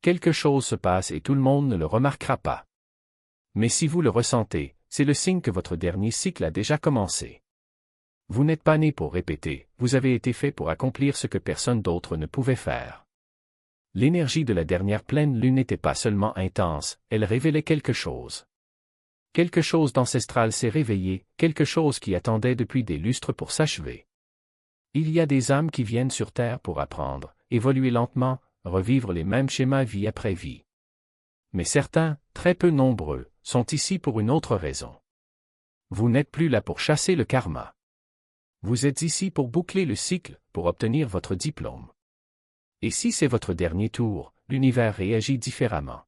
quelque chose se passe et tout le monde ne le remarquera pas. Mais si vous le ressentez, c'est le signe que votre dernier cycle a déjà commencé. Vous n'êtes pas né pour répéter, vous avez été fait pour accomplir ce que personne d'autre ne pouvait faire. L'énergie de la dernière pleine lune n'était pas seulement intense, elle révélait quelque chose. Quelque chose d'ancestral s'est réveillé, quelque chose qui attendait depuis des lustres pour s'achever. Il y a des âmes qui viennent sur Terre pour apprendre, évoluer lentement, revivre les mêmes schémas vie après vie. Mais certains, très peu nombreux, sont ici pour une autre raison. Vous n'êtes plus là pour chasser le karma. Vous êtes ici pour boucler le cycle, pour obtenir votre diplôme. Et si c'est votre dernier tour, l'univers réagit différemment.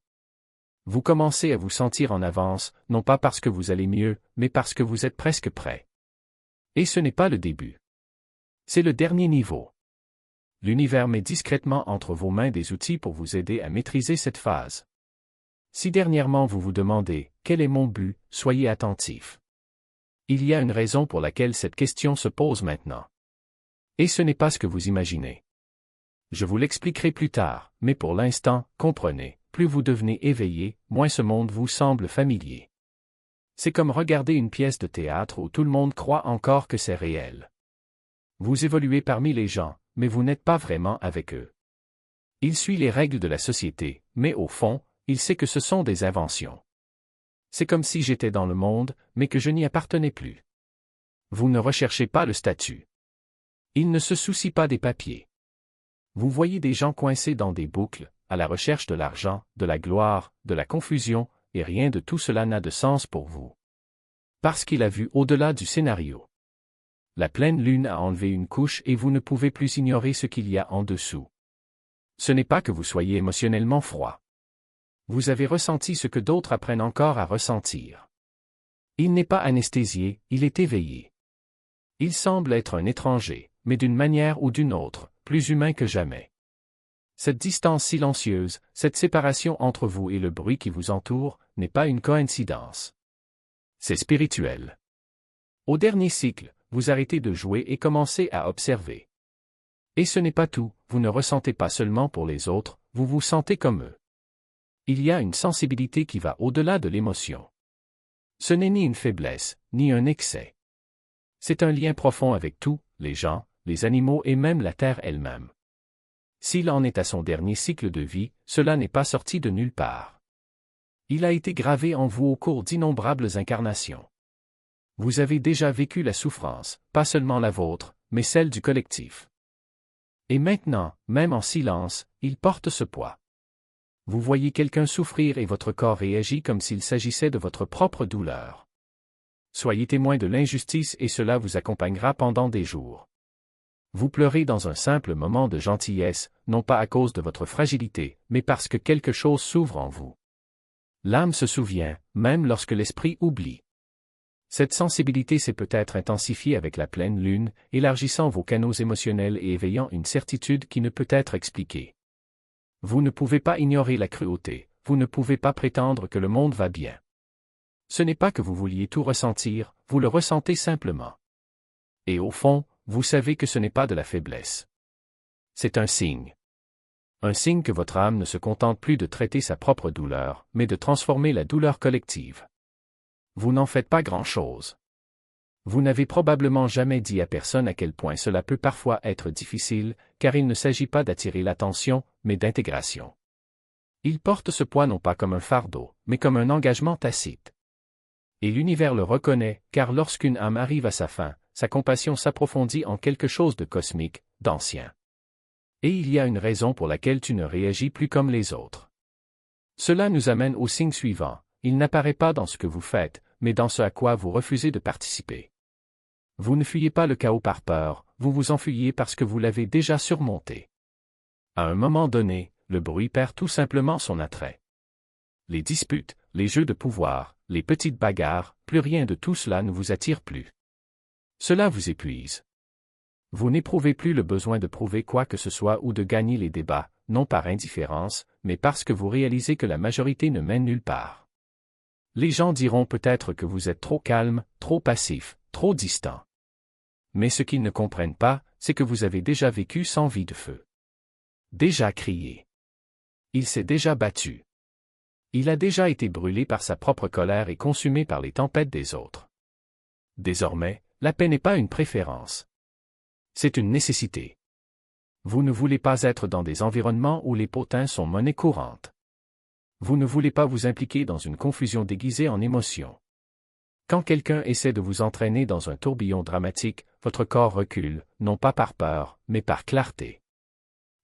Vous commencez à vous sentir en avance, non pas parce que vous allez mieux, mais parce que vous êtes presque prêt. Et ce n'est pas le début. C'est le dernier niveau. L'univers met discrètement entre vos mains des outils pour vous aider à maîtriser cette phase. Si dernièrement vous vous demandez « Quel est mon but ?», soyez attentif. Il y a une raison pour laquelle cette question se pose maintenant. Et ce n'est pas ce que vous imaginez. Je vous l'expliquerai plus tard, mais pour l'instant, comprenez, plus vous devenez éveillé, moins ce monde vous semble familier. C'est comme regarder une pièce de théâtre où tout le monde croit encore que c'est réel. Vous évoluez parmi les gens, mais vous n'êtes pas vraiment avec eux. Il suit les règles de la société, mais au fond, il sait que ce sont des inventions. C'est comme si j'étais dans le monde, mais que je n'y appartenais plus. Vous ne recherchez pas le statut. Il ne se soucie pas des papiers. Vous voyez des gens coincés dans des boucles, à la recherche de l'argent, de la gloire, de la confusion, et rien de tout cela n'a de sens pour vous. Parce qu'il a vu au-delà du scénario. La pleine lune a enlevé une couche et vous ne pouvez plus ignorer ce qu'il y a en dessous. Ce n'est pas que vous soyez émotionnellement froid. Vous avez ressenti ce que d'autres apprennent encore à ressentir. Il n'est pas anesthésié, il est éveillé. Il semble être un étranger, mais d'une manière ou d'une autre, plus humain que jamais. Cette distance silencieuse, cette séparation entre vous et le bruit qui vous entoure, n'est pas une coïncidence. C'est spirituel. Au dernier cycle, vous arrêtez de jouer et commencez à observer. Et ce n'est pas tout, vous ne ressentez pas seulement pour les autres, vous vous sentez comme eux. Il y a une sensibilité qui va au-delà de l'émotion. Ce n'est ni une faiblesse, ni un excès. C'est un lien profond avec tout, les gens, les animaux et même la terre elle-même. S'il en est à son dernier cycle de vie, cela n'est pas sorti de nulle part. Il a été gravé en vous au cours d'innombrables incarnations. Vous avez déjà vécu la souffrance, pas seulement la vôtre, mais celle du collectif. Et maintenant, même en silence, il porte ce poids. Vous voyez quelqu'un souffrir et votre corps réagit comme s'il s'agissait de votre propre douleur. Soyez témoin de l'injustice et cela vous accompagnera pendant des jours. Vous pleurez dans un simple moment de gentillesse, non pas à cause de votre fragilité, mais parce que quelque chose s'ouvre en vous. L'âme se souvient, même lorsque l'esprit oublie. Cette sensibilité s'est peut-être intensifiée avec la pleine lune, élargissant vos canaux émotionnels et éveillant une certitude qui ne peut être expliquée. Vous ne pouvez pas ignorer la cruauté, vous ne pouvez pas prétendre que le monde va bien. Ce n'est pas que vous vouliez tout ressentir, vous le ressentez simplement. Et au fond, vous savez que ce n'est pas de la faiblesse. C'est un signe. Un signe que votre âme ne se contente plus de traiter sa propre douleur, mais de transformer la douleur collective. Vous n'en faites pas grand-chose. Vous n'avez probablement jamais dit à personne à quel point cela peut parfois être difficile, car il ne s'agit pas d'attirer l'attention, mais d'intégration. Il porte ce poids non pas comme un fardeau, mais comme un engagement tacite. Et l'univers le reconnaît, car lorsqu'une âme arrive à sa fin, sa compassion s'approfondit en quelque chose de cosmique, d'ancien. Et il y a une raison pour laquelle tu ne réagis plus comme les autres. Cela nous amène au signe suivant, il n'apparaît pas dans ce que vous faites, mais dans ce à quoi vous refusez de participer. Vous ne fuyez pas le chaos par peur, vous vous enfuyez parce que vous l'avez déjà surmonté. À un moment donné, le bruit perd tout simplement son attrait. Les disputes, les jeux de pouvoir, les petites bagarres, plus rien de tout cela ne vous attire plus. Cela vous épuise. Vous n'éprouvez plus le besoin de prouver quoi que ce soit ou de gagner les débats, non par indifférence, mais parce que vous réalisez que la majorité ne mène nulle part. Les gens diront peut-être que vous êtes trop calme, trop passif, trop distant. Mais ce qu'ils ne comprennent pas, c'est que vous avez déjà vécu sans vie de feu. Déjà crié. Il s'est déjà battu. Il a déjà été brûlé par sa propre colère et consumé par les tempêtes des autres. Désormais, la paix n'est pas une préférence. C'est une nécessité. Vous ne voulez pas être dans des environnements où les potins sont monnaie courante. Vous ne voulez pas vous impliquer dans une confusion déguisée en émotions. Quand quelqu'un essaie de vous entraîner dans un tourbillon dramatique, votre corps recule, non pas par peur, mais par clarté.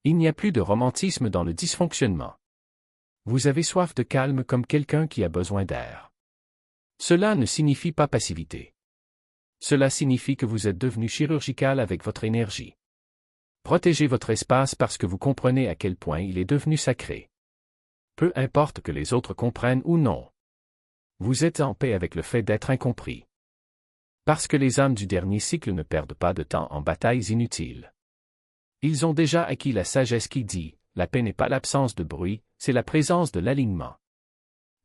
Il n'y a plus de romantisme dans le dysfonctionnement. Vous avez soif de calme comme quelqu'un qui a besoin d'air. Cela ne signifie pas passivité. Cela signifie que vous êtes devenu chirurgical avec votre énergie. Protégez votre espace parce que vous comprenez à quel point il est devenu sacré. Peu importe que les autres comprennent ou non. Vous êtes en paix avec le fait d'être incompris. Parce que les âmes du dernier cycle ne perdent pas de temps en batailles inutiles. Ils ont déjà acquis la sagesse qui dit, la paix n'est pas l'absence de bruit, c'est la présence de l'alignement.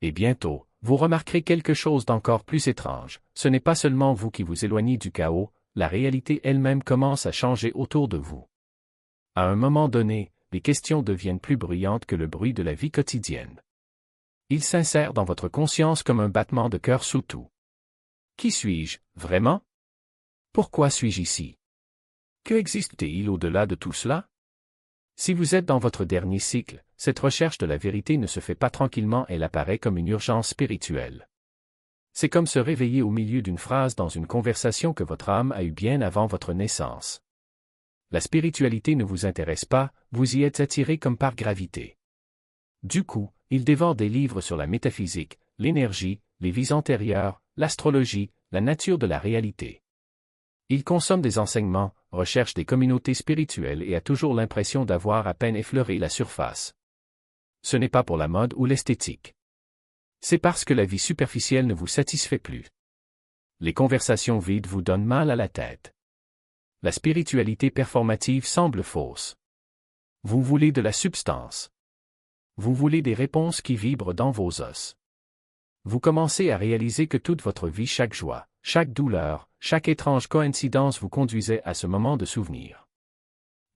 Et bientôt, vous remarquerez quelque chose d'encore plus étrange, ce n'est pas seulement vous qui vous éloignez du chaos, la réalité elle-même commence à changer autour de vous. À un moment donné, les questions deviennent plus bruyantes que le bruit de la vie quotidienne. Ils s'insèrent dans votre conscience comme un battement de cœur sous tout. Qui suis-je, vraiment? Pourquoi suis-je ici? Que existe-t-il au-delà de tout cela? Si vous êtes dans votre dernier cycle, cette recherche de la vérité ne se fait pas tranquillement, elle apparaît comme une urgence spirituelle. C'est comme se réveiller au milieu d'une phrase dans une conversation que votre âme a eue bien avant votre naissance. La spiritualité ne vous intéresse pas, vous y êtes attiré comme par gravité. Du coup, il dévore des livres sur la métaphysique, l'énergie, les vies antérieures, l'astrologie, la nature de la réalité. Il consomme des enseignements, recherche des communautés spirituelles et a toujours l'impression d'avoir à peine effleuré la surface. Ce n'est pas pour la mode ou l'esthétique. C'est parce que la vie superficielle ne vous satisfait plus. Les conversations vides vous donnent mal à la tête. La spiritualité performative semble fausse. Vous voulez de la substance. Vous voulez des réponses qui vibrent dans vos os. Vous commencez à réaliser que toute votre vie, chaque joie, chaque douleur, chaque étrange coïncidence vous conduisait à ce moment de souvenir.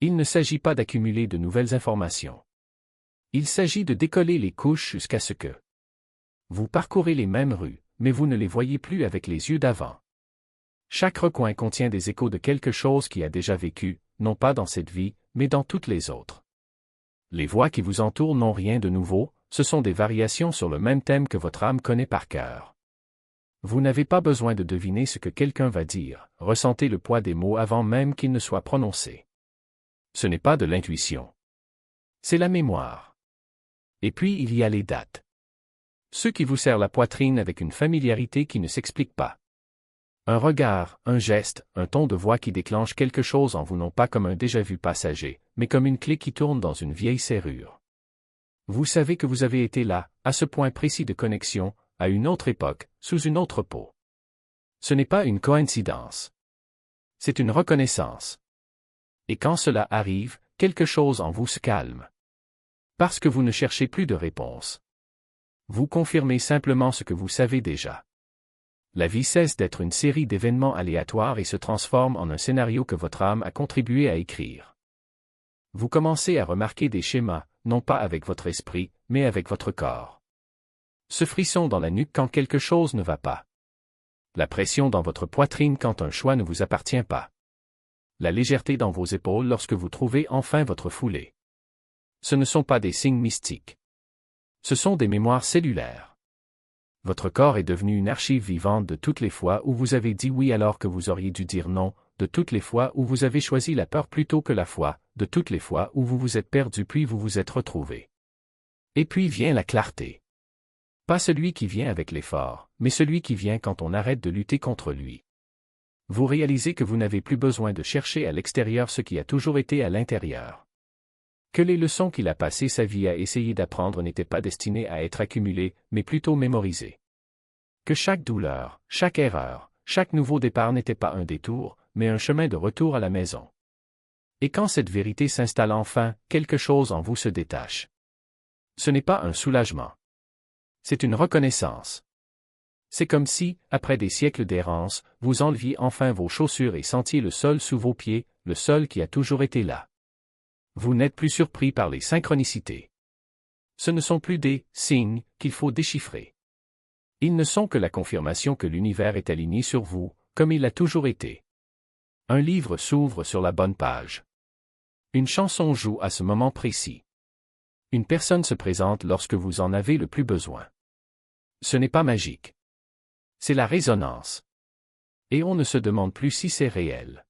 Il ne s'agit pas d'accumuler de nouvelles informations. Il s'agit de décoller les couches jusqu'à ce que vous parcourez les mêmes rues, mais vous ne les voyez plus avec les yeux d'avant. Chaque recoin contient des échos de quelque chose qui a déjà vécu, non pas dans cette vie, mais dans toutes les autres. Les voix qui vous entourent n'ont rien de nouveau, ce sont des variations sur le même thème que votre âme connaît par cœur. Vous n'avez pas besoin de deviner ce que quelqu'un va dire, ressentez le poids des mots avant même qu'ils ne soient prononcés. Ce n'est pas de l'intuition. C'est la mémoire. Et puis il y a les dates. Ceux qui vous serrent la poitrine avec une familiarité qui ne s'explique pas. Un regard, un geste, un ton de voix qui déclenche quelque chose en vous non pas comme un déjà-vu passager, mais comme une clé qui tourne dans une vieille serrure. Vous savez que vous avez été là, à ce point précis de connexion, à une autre époque, sous une autre peau. Ce n'est pas une coïncidence. C'est une reconnaissance. Et quand cela arrive, quelque chose en vous se calme. Parce que vous ne cherchez plus de réponse. Vous confirmez simplement ce que vous savez déjà. La vie cesse d'être une série d'événements aléatoires et se transforme en un scénario que votre âme a contribué à écrire. Vous commencez à remarquer des schémas, non pas avec votre esprit, mais avec votre corps. Ce frisson dans la nuque quand quelque chose ne va pas. La pression dans votre poitrine quand un choix ne vous appartient pas. La légèreté dans vos épaules lorsque vous trouvez enfin votre foulée. Ce ne sont pas des signes mystiques. Ce sont des mémoires cellulaires. Votre corps est devenu une archive vivante de toutes les fois où vous avez dit oui alors que vous auriez dû dire non, de toutes les fois où vous avez choisi la peur plutôt que la foi, de toutes les fois où vous vous êtes perdu puis vous vous êtes retrouvé. Et puis vient la clarté. Pas celui qui vient avec l'effort, mais celui qui vient quand on arrête de lutter contre lui. Vous réalisez que vous n'avez plus besoin de chercher à l'extérieur ce qui a toujours été à l'intérieur. Que les leçons qu'il a passées sa vie à essayer d'apprendre n'étaient pas destinées à être accumulées, mais plutôt mémorisées. Que chaque douleur, chaque erreur, chaque nouveau départ n'était pas un détour, mais un chemin de retour à la maison. Et quand cette vérité s'installe enfin, quelque chose en vous se détache. Ce n'est pas un soulagement. C'est une reconnaissance. C'est comme si, après des siècles d'errance, vous enleviez enfin vos chaussures et sentiez le sol sous vos pieds, le sol qui a toujours été là. Vous n'êtes plus surpris par les synchronicités. Ce ne sont plus des « signes » qu'il faut déchiffrer. Ils ne sont que la confirmation que l'univers est aligné sur vous, comme il a toujours été. Un livre s'ouvre sur la bonne page. Une chanson joue à ce moment précis. Une personne se présente lorsque vous en avez le plus besoin. Ce n'est pas magique. C'est la résonance. Et on ne se demande plus si c'est réel.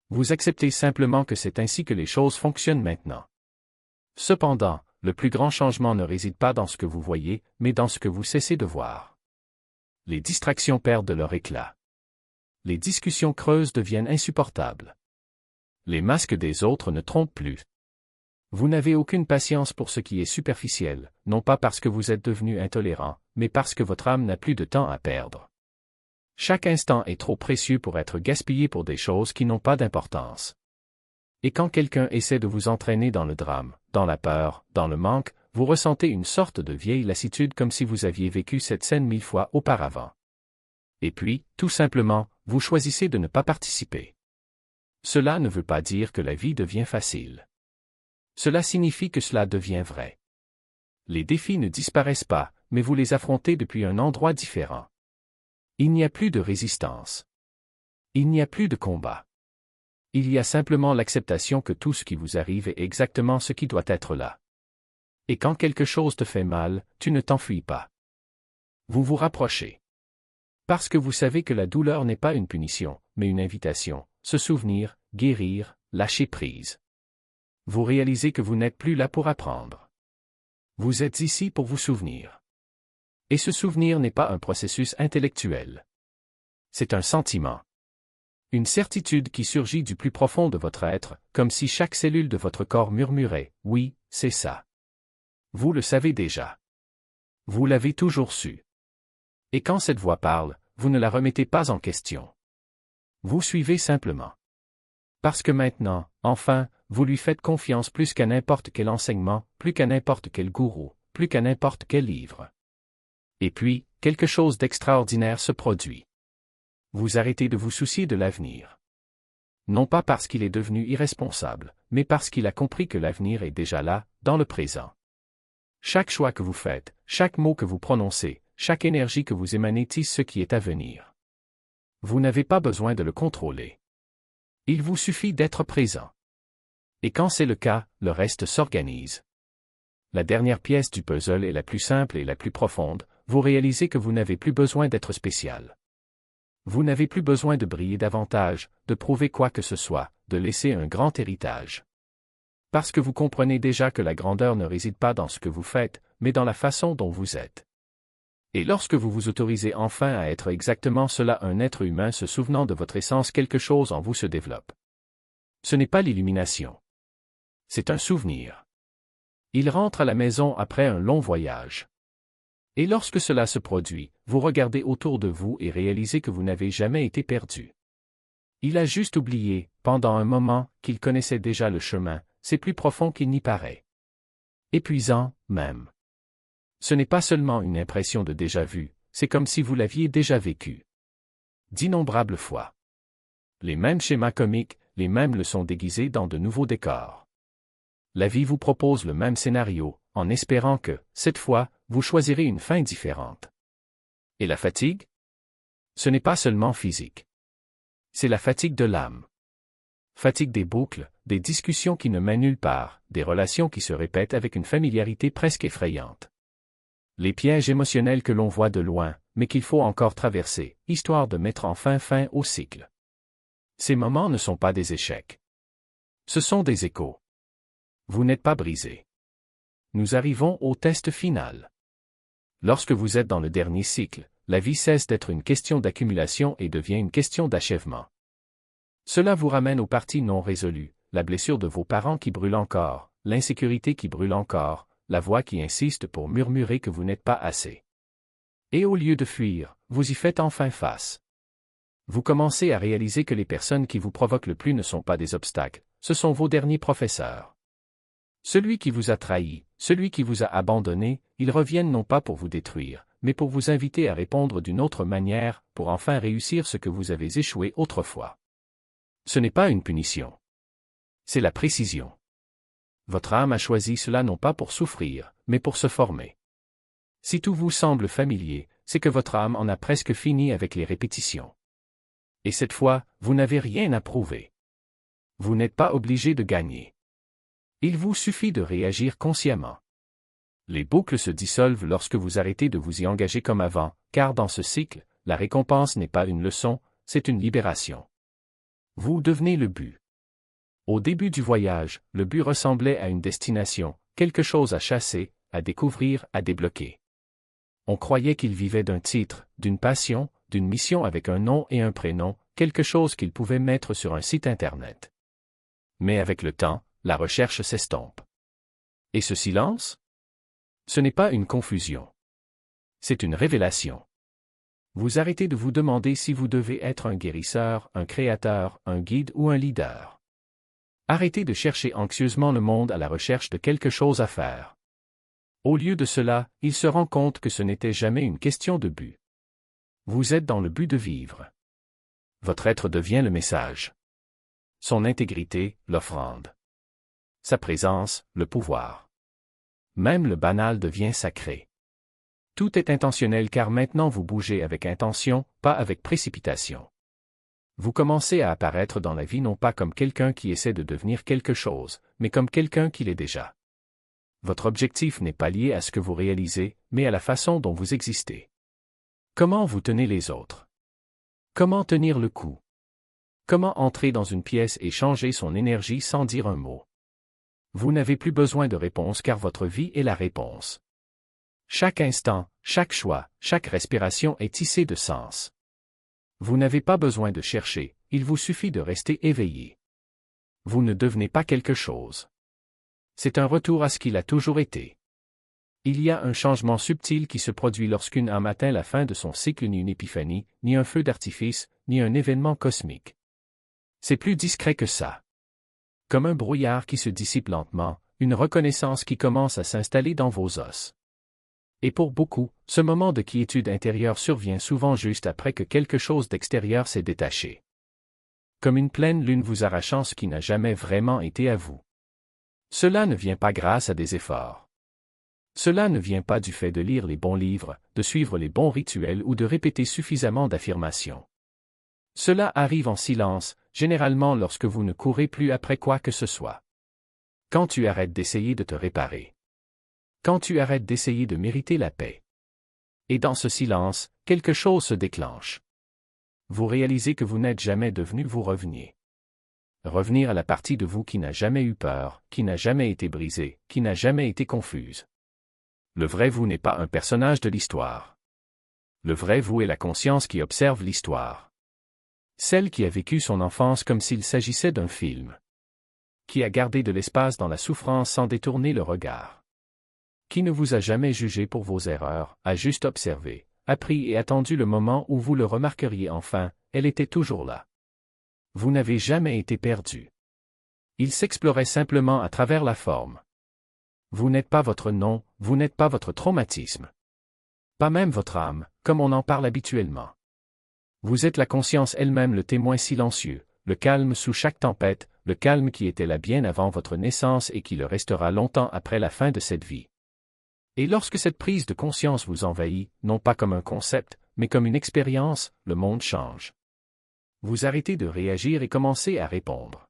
Vous acceptez simplement que c'est ainsi que les choses fonctionnent maintenant. Cependant, le plus grand changement ne réside pas dans ce que vous voyez, mais dans ce que vous cessez de voir. Les distractions perdent leur éclat. Les discussions creuses deviennent insupportables. Les masques des autres ne trompent plus. Vous n'avez aucune patience pour ce qui est superficiel, non pas parce que vous êtes devenu intolérant, mais parce que votre âme n'a plus de temps à perdre. Chaque instant est trop précieux pour être gaspillé pour des choses qui n'ont pas d'importance. Et quand quelqu'un essaie de vous entraîner dans le drame, dans la peur, dans le manque, vous ressentez une sorte de vieille lassitude comme si vous aviez vécu cette scène 1000 fois auparavant. Et puis, tout simplement, vous choisissez de ne pas participer. Cela ne veut pas dire que la vie devient facile. Cela signifie que cela devient vrai. Les défis ne disparaissent pas, mais vous les affrontez depuis un endroit différent. Il n'y a plus de résistance. Il n'y a plus de combat. Il y a simplement l'acceptation que tout ce qui vous arrive est exactement ce qui doit être là. Et quand quelque chose te fait mal, tu ne t'enfuis pas. Vous vous rapprochez. Parce que vous savez que la douleur n'est pas une punition, mais une invitation, se souvenir, guérir, lâcher prise. Vous réalisez que vous n'êtes plus là pour apprendre. Vous êtes ici pour vous souvenir. Et ce souvenir n'est pas un processus intellectuel. C'est un sentiment. Une certitude qui surgit du plus profond de votre être, comme si chaque cellule de votre corps murmurait « Oui, c'est ça ». Vous le savez déjà. Vous l'avez toujours su. Et quand cette voix parle, vous ne la remettez pas en question. Vous suivez simplement. Parce que maintenant, enfin, vous lui faites confiance plus qu'à n'importe quel enseignement, plus qu'à n'importe quel gourou, plus qu'à n'importe quel livre. Et puis, quelque chose d'extraordinaire se produit. Vous arrêtez de vous soucier de l'avenir. Non pas parce qu'il est devenu irresponsable, mais parce qu'il a compris que l'avenir est déjà là, dans le présent. Chaque choix que vous faites, chaque mot que vous prononcez, chaque énergie que vous émanez tisse ce qui est à venir. Vous n'avez pas besoin de le contrôler. Il vous suffit d'être présent. Et quand c'est le cas, le reste s'organise. La dernière pièce du puzzle est la plus simple et la plus profonde, vous réalisez que vous n'avez plus besoin d'être spécial. Vous n'avez plus besoin de briller davantage, de prouver quoi que ce soit, de laisser un grand héritage. Parce que vous comprenez déjà que la grandeur ne réside pas dans ce que vous faites, mais dans la façon dont vous êtes. Et lorsque vous vous autorisez enfin à être exactement cela, un être humain se souvenant de votre essence, quelque chose en vous se développe. Ce n'est pas l'illumination. C'est un souvenir. Il rentre à la maison après un long voyage. Et lorsque cela se produit, vous regardez autour de vous et réalisez que vous n'avez jamais été perdu. Il a juste oublié, pendant un moment, qu'il connaissait déjà le chemin, c'est plus profond qu'il n'y paraît. Épuisant, même. Ce n'est pas seulement une impression de déjà-vu, c'est comme si vous l'aviez déjà vécu. D'innombrables fois. Les mêmes schémas comiques, les mêmes leçons déguisées dans de nouveaux décors. La vie vous propose le même scénario, en espérant que, cette fois, vous choisirez une fin différente. Et la fatigue? Ce n'est pas seulement physique. C'est la fatigue de l'âme. Fatigue des boucles, des discussions qui ne mènent nulle part, des relations qui se répètent avec une familiarité presque effrayante. Les pièges émotionnels que l'on voit de loin, mais qu'il faut encore traverser, histoire de mettre enfin fin au cycle. Ces moments ne sont pas des échecs. Ce sont des échos. Vous n'êtes pas brisé. Nous arrivons au test final. Lorsque vous êtes dans le dernier cycle, la vie cesse d'être une question d'accumulation et devient une question d'achèvement. Cela vous ramène aux parties non résolues, la blessure de vos parents qui brûle encore, l'insécurité qui brûle encore, la voix qui insiste pour murmurer que vous n'êtes pas assez. Et au lieu de fuir, vous y faites enfin face. Vous commencez à réaliser que les personnes qui vous provoquent le plus ne sont pas des obstacles, ce sont vos derniers professeurs. Celui qui vous a trahi, celui qui vous a abandonné, ils reviennent non pas pour vous détruire, mais pour vous inviter à répondre d'une autre manière, pour enfin réussir ce que vous avez échoué autrefois. Ce n'est pas une punition. C'est la précision. Votre âme a choisi cela non pas pour souffrir, mais pour se former. Si tout vous semble familier, c'est que votre âme en a presque fini avec les répétitions. Et cette fois, vous n'avez rien à prouver. Vous n'êtes pas obligé de gagner. Il vous suffit de réagir consciemment. Les boucles se dissolvent lorsque vous arrêtez de vous y engager comme avant, car dans ce cycle, la récompense n'est pas une leçon, c'est une libération. Vous devenez le but. Au début du voyage, le but ressemblait à une destination, quelque chose à chasser, à découvrir, à débloquer. On croyait qu'il vivait d'un titre, d'une passion, d'une mission avec un nom et un prénom, quelque chose qu'il pouvait mettre sur un site Internet. Mais avec le temps, la recherche s'estompe. Et ce silence? Ce n'est pas une confusion. C'est une révélation. Vous arrêtez de vous demander si vous devez être un guérisseur, un créateur, un guide ou un leader. Arrêtez de chercher anxieusement le monde à la recherche de quelque chose à faire. Au lieu de cela, il se rend compte que ce n'était jamais une question de but. Vous êtes dans le but de vivre. Votre être devient le message. Son intégrité, l'offrande. Sa présence, le pouvoir. Même le banal devient sacré. Tout est intentionnel car maintenant vous bougez avec intention, pas avec précipitation. Vous commencez à apparaître dans la vie non pas comme quelqu'un qui essaie de devenir quelque chose, mais comme quelqu'un qui l'est déjà. Votre objectif n'est pas lié à ce que vous réalisez, mais à la façon dont vous existez. Comment vous tenez les autres? Comment tenir le coup? Comment entrer dans une pièce et changer son énergie sans dire un mot? Vous n'avez plus besoin de réponse car votre vie est la réponse. Chaque instant, chaque choix, chaque respiration est tissée de sens. Vous n'avez pas besoin de chercher, il vous suffit de rester éveillé. Vous ne devenez pas quelque chose. C'est un retour à ce qu'il a toujours été. Il y a un changement subtil qui se produit lorsqu'une âme atteint la fin de son cycle, ni une épiphanie, ni un feu d'artifice, ni un événement cosmique. C'est plus discret que ça. Comme un brouillard qui se dissipe lentement, une reconnaissance qui commence à s'installer dans vos os. Et pour beaucoup, ce moment de quiétude intérieure survient souvent juste après que quelque chose d'extérieur s'est détaché. Comme une pleine lune vous arrachant ce qui n'a jamais vraiment été à vous. Cela ne vient pas grâce à des efforts. Cela ne vient pas du fait de lire les bons livres, de suivre les bons rituels ou de répéter suffisamment d'affirmations. Cela arrive en silence, généralement lorsque vous ne courez plus après quoi que ce soit. Quand tu arrêtes d'essayer de te réparer. Quand tu arrêtes d'essayer de mériter la paix. Et dans ce silence, quelque chose se déclenche. Vous réalisez que vous n'êtes jamais devenu vous reveniez. Revenir à la partie de vous qui n'a jamais eu peur, qui n'a jamais été brisée, qui n'a jamais été confuse. Le vrai vous n'est pas un personnage de l'histoire. Le vrai vous est la conscience qui observe l'histoire. Celle qui a vécu son enfance comme s'il s'agissait d'un film. Qui a gardé de l'espace dans la souffrance sans détourner le regard. Qui ne vous a jamais jugé pour vos erreurs, a juste observé, appris et attendu le moment où vous le remarqueriez enfin, elle était toujours là. Vous n'avez jamais été perdu. Il s'explorait simplement à travers la forme. Vous n'êtes pas votre nom, vous n'êtes pas votre traumatisme. Pas même votre âme, comme on en parle habituellement. Vous êtes la conscience elle-même, le témoin silencieux, le calme sous chaque tempête, le calme qui était là bien avant votre naissance et qui le restera longtemps après la fin de cette vie. Et lorsque cette prise de conscience vous envahit, non pas comme un concept, mais comme une expérience, le monde change. Vous arrêtez de réagir et commencez à répondre.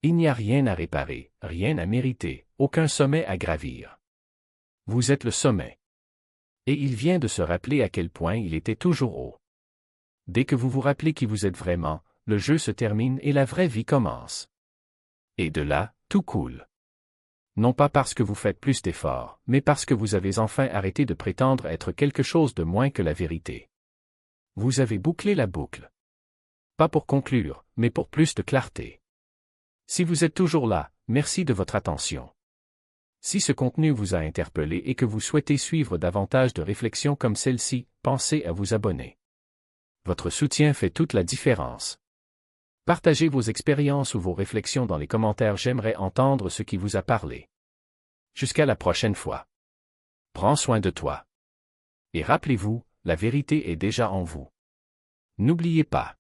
Il n'y a rien à réparer, rien à mériter, aucun sommet à gravir. Vous êtes le sommet. Et il vient de se rappeler à quel point il était toujours haut. Dès que vous vous rappelez qui vous êtes vraiment, le jeu se termine et la vraie vie commence. Et de là, tout coule. Non pas parce que vous faites plus d'efforts, mais parce que vous avez enfin arrêté de prétendre être quelque chose de moins que la vérité. Vous avez bouclé la boucle. Pas pour conclure, mais pour plus de clarté. Si vous êtes toujours là, merci de votre attention. Si ce contenu vous a interpellé et que vous souhaitez suivre davantage de réflexions comme celle-ci, pensez à vous abonner. Votre soutien fait toute la différence. Partagez vos expériences ou vos réflexions dans les commentaires, j'aimerais entendre ce qui vous a parlé. Jusqu'à la prochaine fois. Prends soin de toi. Et rappelez-vous, la vérité est déjà en vous. N'oubliez pas.